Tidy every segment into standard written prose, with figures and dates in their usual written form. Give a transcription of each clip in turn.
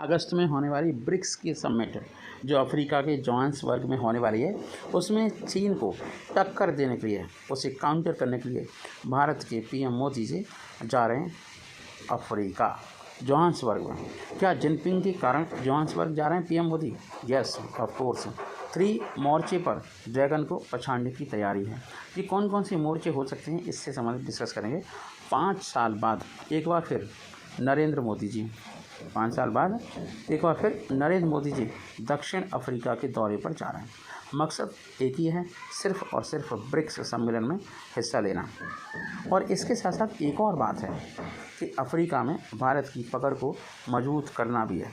अगस्त में होने वाली ब्रिक्स की समिट जो अफ्रीका के जोहान्सबर्ग में होने वाली है, उसमें चीन को टक्कर देने के लिए, उसे काउंटर करने के लिए भारत के पीएम मोदी जी जा रहे हैं अफ्रीका, जोहान्सबर्ग में। क्या जिनपिंग के कारण जोहान्सबर्ग जा रहे हैं PM Modi? Yes, of course. 3 मोर्चे पर ड्रैगन को पछाड़ने की तैयारी है। ये कौन कौन से मोर्चे हो सकते हैं, इससे संबंधित डिस्कस करेंगे। 5 साल बाद एक बार फिर नरेंद्र मोदी जी 5 साल बाद एक बार फिर नरेंद्र मोदी जी दक्षिण अफ्रीका के दौरे पर जा रहे हैं। मकसद एक ही है, सिर्फ और सिर्फ ब्रिक्स सम्मेलन में हिस्सा लेना। और इसके साथ साथ एक और बात है कि अफ्रीका में भारत की पकड़ को मजबूत करना भी है।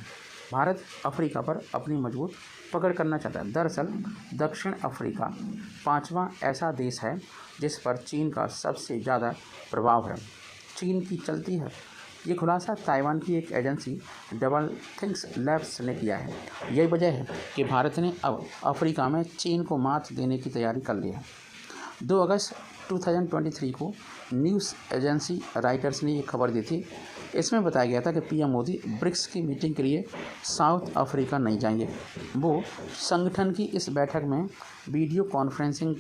भारत अफ्रीका पर अपनी मजबूत पकड़ करना चाहता है। दरअसल दक्षिण अफ्रीका 5वां ऐसा देश है जिस पर चीन का सबसे ज़्यादा प्रभाव है। चीन की चलती है। ये खुलासा ताइवान की एक एजेंसी डबल थिंक्स लैब्स ने किया है। यही वजह है कि भारत ने अब अफ्रीका में चीन को मात देने की तैयारी कर ली है। 2 अगस्त 2023 को न्यूज़ एजेंसी राइटर्स ने ये खबर दी थी। इसमें बताया गया था कि पीएम मोदी ब्रिक्स की मीटिंग के लिए साउथ अफ्रीका नहीं जाएंगे। वो संगठन की इस बैठक में वीडियो कॉन्फ्रेंसिंग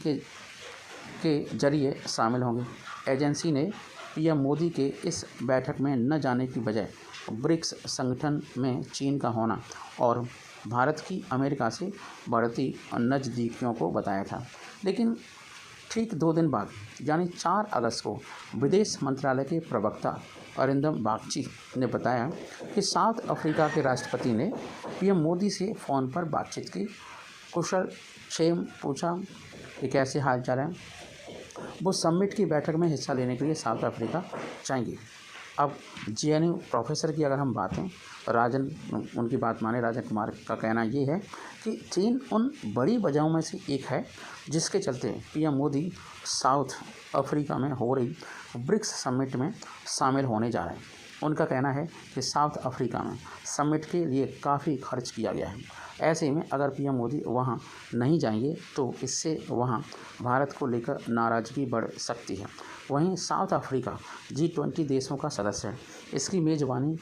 के जरिए शामिल होंगे। एजेंसी ने पीएम मोदी के इस बैठक में न जाने की बजाय ब्रिक्स संगठन में चीन का होना और भारत की अमेरिका से बढ़ती नज़दीकियों को बताया था। लेकिन ठीक 2 दिन बाद यानी 4 अगस्त को विदेश मंत्रालय के प्रवक्ता अरिंदम बागची ने बताया कि साउथ अफ्रीका के राष्ट्रपति ने पीएम मोदी से फ़ोन पर बातचीत की, कुशल क्षेम पूछा कि कैसे हाल चाल है। वो समिट की बैठक में हिस्सा लेने के लिए साउथ अफ्रीका जाएंगे। अब जेएनयू प्रोफेसर की अगर हम बात करें, उनकी बात माने राजन कुमार का कहना ये है कि चीन उन बड़ी वजहों में से एक है जिसके चलते पीएम मोदी साउथ अफ्रीका में हो रही ब्रिक्स समिट में शामिल होने जा रहे हैं। उनका कहना है कि साउथ अफ्रीका में समिट के लिए काफ़ी खर्च किया गया है। ऐसे में अगर पीएम मोदी वहां नहीं जाएंगे तो इससे वहां भारत को लेकर नाराज़गी बढ़ सकती है। वहीं साउथ अफ्रीका G20 देशों का सदस्य है। इसकी मेज़बानी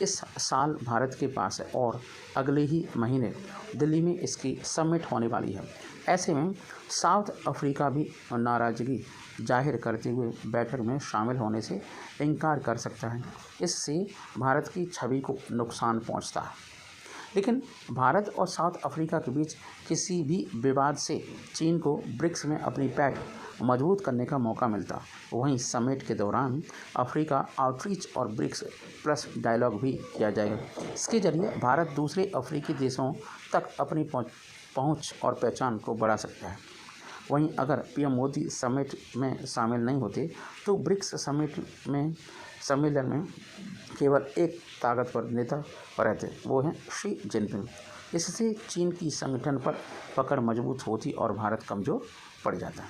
इस साल भारत के पास है और अगले ही महीने दिल्ली में इसकी समिट होने वाली है। ऐसे में साउथ अफ्रीका भी नाराज़गी जाहिर करते हुए बैठक में शामिल होने से इनकार कर सकता है। इससे भारत की छवि को नुकसान पहुंचता है। लेकिन भारत और साउथ अफ्रीका के बीच किसी भी विवाद से चीन को ब्रिक्स में अपनी पैठ मजबूत करने का मौका मिलता। वहीं समिट के दौरान अफ्रीका आउटरीच और ब्रिक्स प्लस डायलॉग भी किया जाएगा। इसके जरिए भारत दूसरे अफ्रीकी देशों तक अपनी पहुंच और पहचान को बढ़ा सकता है। वहीं अगर पीएम मोदी समिट में शामिल नहीं होते तो ब्रिक्स सम्मेलन में केवल एक ताकतवर नेता रहते, वो हैं शी जिनपिंग। इससे चीन की संगठन पर पकड़ मजबूत होती और भारत कमज़ोर पड़ जाता है।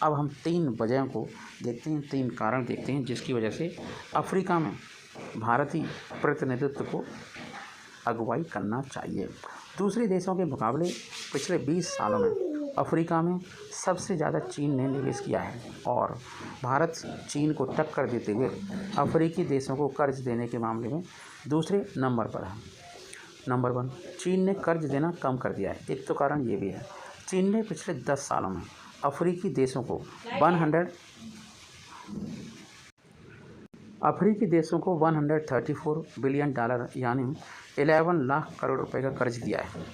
अब हम 3 वजहों को देखते हैं, 3 कारण देखते हैं जिसकी वजह से अफ्रीका में भारतीय प्रतिनिधित्व को अगुवाई करना चाहिए। दूसरे देशों के मुकाबले पिछले 20 सालों में अफ्रीका में सबसे ज़्यादा चीन ने निवेश किया है और भारत चीन को टक्कर देते हुए अफ्रीकी देशों को कर्ज देने के मामले में दूसरे नंबर पर है। नंबर 1, चीन ने कर्ज देना कम कर दिया है। एक तो कारण ये भी है, चीन ने पिछले 10 सालों में अफ्रीकी देशों को 134 बिलियन डॉलर यानी 11 लाख करोड़ रुपए का कर्ज दिया है।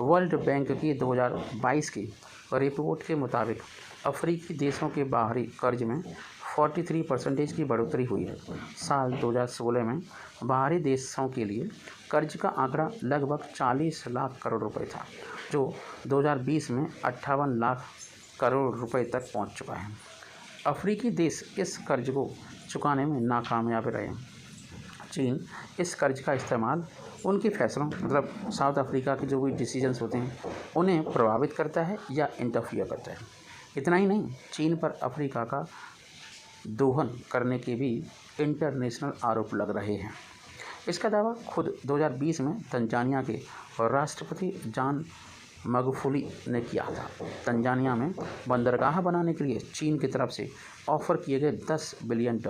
वर्ल्ड बैंक की 2022 की रिपोर्ट के मुताबिक अफ्रीकी देशों के बाहरी कर्ज में 43% की बढ़ोतरी हुई है। साल 2016 में बाहरी देशों के लिए कर्ज का आंकड़ा लगभग 40 लाख करोड़ रुपए था, जो 2020 में 58 लाख करोड़ रुपए तक पहुंच चुका है। अफ्रीकी देश इस कर्ज को चुकाने में नाकामयाब रहे। चीन इस कर्ज का इस्तेमाल उनके फैसलों मतलब साउथ अफ्रीका के जो भी डिसीजंस होते हैं उन्हें प्रभावित करता है या इंटरफियर करता है। इतना ही नहीं, चीन पर अफ्रीका का दोहन करने के भी इंटरनेशनल आरोप लग रहे हैं। इसका दावा खुद 2020 में तंजानिया के राष्ट्रपति जॉन मगुफुली ने किया था। तंजानिया में बंदरगाह बनाने के लिए चीन की तरफ से ऑफ़र किए गए $10 बिलियन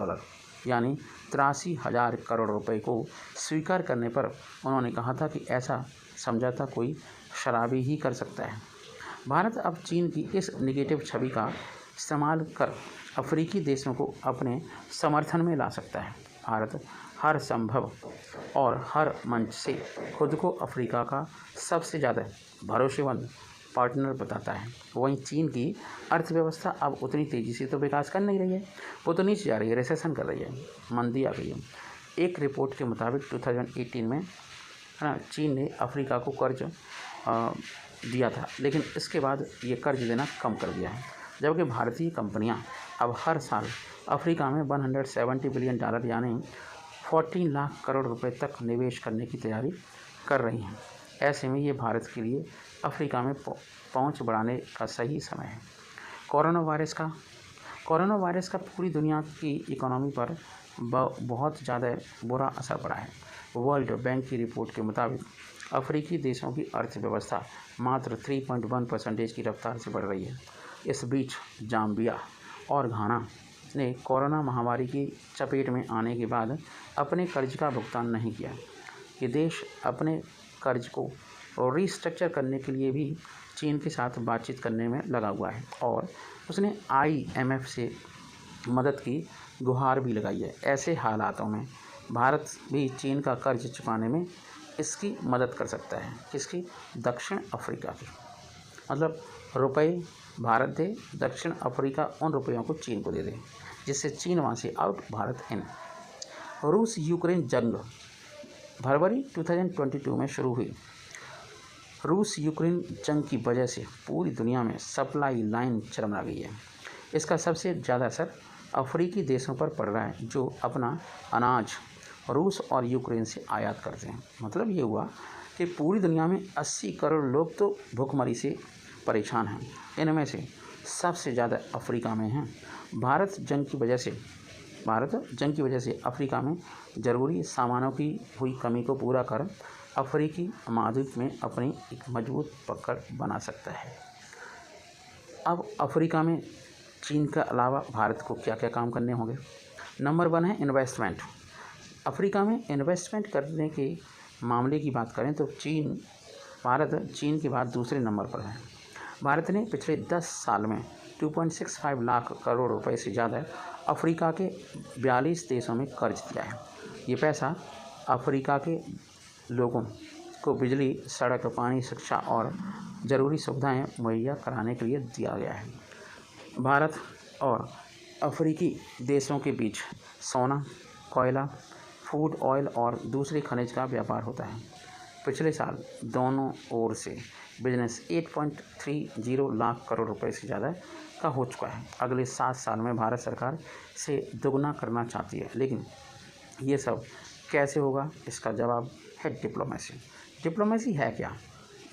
यानी 83,000 करोड़ रुपए को स्वीकार करने पर उन्होंने कहा था कि ऐसा समझौता कोई शराबी ही कर सकता है। भारत अब चीन की इस निगेटिव छवि का इस्तेमाल कर अफ्रीकी देशों को अपने समर्थन में ला सकता है। भारत हर संभव और हर मंच से खुद को अफ्रीका का सबसे ज़्यादा भरोसेमंद पार्टनर बताता है। वहीं चीन की अर्थव्यवस्था अब उतनी तेज़ी से तो विकास कर नहीं रही है, वो तो नीचे जा रही है, रिसेशन कर रही है, मंदी आ गई है। एक रिपोर्ट के मुताबिक 2018 में है ना, चीन ने अफ्रीका को कर्ज दिया था, लेकिन इसके बाद ये कर्ज देना कम कर दिया है। जबकि भारतीय कंपनियां अब हर साल अफ्रीका में $170 बिलियन यानी 14 लाख करोड़ रुपए तक निवेश करने की तैयारी कर रही हैं। ऐसे में ये भारत के लिए अफ्रीका में पहुंच बढ़ाने का सही समय है। कोरोना वायरस का पूरी दुनिया की इकोनॉमी पर बहुत ज़्यादा बुरा असर पड़ा है। वर्ल्ड बैंक की रिपोर्ट के मुताबिक अफ्रीकी देशों की अर्थव्यवस्था मात्र 3.1% की रफ्तार से बढ़ रही है। इस बीच जाम्बिया और घाना ने कोरोना महामारी की चपेट में आने के बाद अपने कर्ज का भुगतान नहीं किया। ये देश अपने कर्ज को रिस्ट्रक्चर करने के लिए भी चीन के साथ बातचीत करने में लगा हुआ है और उसने IMF से मदद की गुहार भी लगाई है। ऐसे हालातों में भारत भी चीन का कर्ज चुकाने में इसकी मदद कर सकता है। किसकी? दक्षिण अफ्रीका की। मतलब रुपए भारत दे, दक्षिण अफ्रीका उन रुपयों को चीन को दे दे, जिससे चीन वहाँ से आउट, भारत इन। रूस यूक्रेन जंग फरवरी 2022 में शुरू हुई। रूस यूक्रेन जंग की वजह से पूरी दुनिया में सप्लाई लाइन चरमरा गई है। इसका सबसे ज़्यादा असर अफ्रीकी देशों पर पड़ रहा है, जो अपना अनाज रूस और यूक्रेन से आयात करते हैं। मतलब ये हुआ कि पूरी दुनिया में 80 करोड़ लोग तो भूखमरी से परेशान हैं। इनमें से सबसे ज़्यादा अफ्रीका में हैं। भारत जंग की वजह से अफ्रीका में ज़रूरी सामानों की हुई कमी को पूरा कर अफ्रीकी महाद्वीप में अपनी एक मजबूत पकड़ बना सकता है। अब अफ्रीका में चीन के अलावा भारत को क्या क्या काम करने होंगे? नंबर 1 है इन्वेस्टमेंट। अफ्रीका में इन्वेस्टमेंट करने के मामले की बात करें तो भारत चीन के बाद दूसरे नंबर पर है। भारत ने पिछले 10 साल में 2.65 लाख करोड़ रुपए से ज़्यादा अफ्रीका के 42 देशों में कर्ज दिया है। ये पैसा अफ्रीका के लोगों को बिजली, सड़क, पानी, शिक्षा और ज़रूरी सुविधाएं मुहैया कराने के लिए दिया गया है। भारत और अफ्रीकी देशों के बीच सोना, कोयला, फूड ऑयल और दूसरे खनिज का व्यापार होता है। पिछले साल दोनों ओर से बिजनेस 8.30 लाख करोड़ रुपए से ज़्यादा का हो चुका है। अगले 7 साल में भारत सरकार से दोगुना करना चाहती है, लेकिन ये सब कैसे होगा? इसका जवाब है डिप्लोमेसी। डिप्लोमेसी है क्या?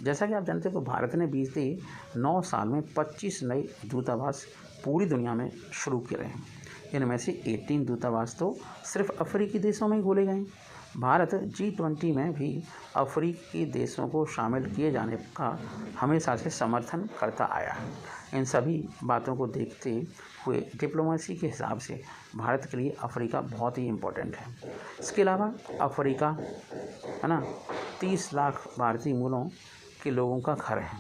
जैसा कि आप जानते हो, तो भारत ने बीते 9 साल में 25 नए दूतावास पूरी दुनिया में शुरू किए हैं। इनमें से 18 दूतावास तो सिर्फ अफ्रीकी देशों में ही खोले गए। भारत G20 में भी अफ्रीकी देशों को शामिल किए जाने का हमेशा से समर्थन करता आया है। इन सभी बातों को देखते हुए डिप्लोमेसी के हिसाब से भारत के लिए अफ्रीका बहुत ही इम्पोर्टेंट है। इसके अलावा अफ्रीका है ना 30 लाख भारतीय मूलों के लोगों का घर है,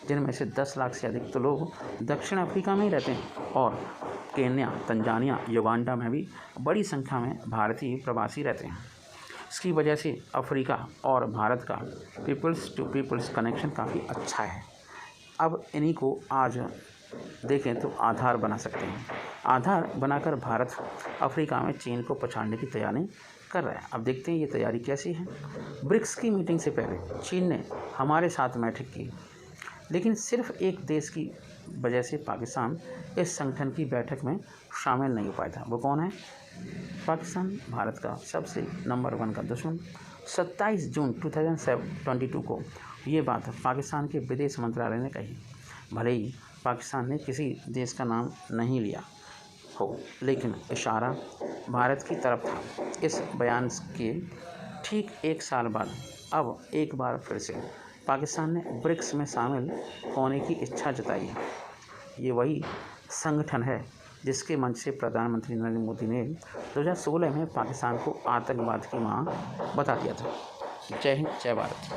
जिनमें से 10 लाख से अधिक तो लोग दक्षिण अफ्रीका में ही रहते हैं और केन्या, तंजानिया, युगांडा में भी बड़ी संख्या में भारतीय प्रवासी रहते हैं। इसकी वजह से अफ्रीका और भारत का पीपल्स टू पीपल्स कनेक्शन काफ़ी अच्छा है। अब इन्हीं को आज देखें तो आधार बना सकते हैं। आधार बनाकर भारत अफ्रीका में चीन को पछाड़ने की तैयारी कर रहा है। अब देखते हैं ये तैयारी कैसी है। ब्रिक्स की मीटिंग से पहले चीन ने हमारे साथ बैठक की, लेकिन सिर्फ एक देश की वजह से पाकिस्तान इस संगठन की बैठक में शामिल नहीं हो पाया था। वो कौन है? पाकिस्तान, भारत का सबसे नंबर 1 का दुश्मन। 27 जून 2022 को ये बात पाकिस्तान के विदेश मंत्रालय ने कही। भले ही पाकिस्तान ने किसी देश का नाम नहीं लिया हो, लेकिन इशारा भारत की तरफ था। इस बयान के ठीक 1 साल बाद अब एक बार फिर से पाकिस्तान ने ब्रिक्स में शामिल होने की इच्छा जताई है। ये वही संगठन है जिसके मंच से प्रधानमंत्री नरेंद्र मोदी ने 2016 में पाकिस्तान को आतंकवाद की मां बता दिया था। जय हिंद, जय भारत।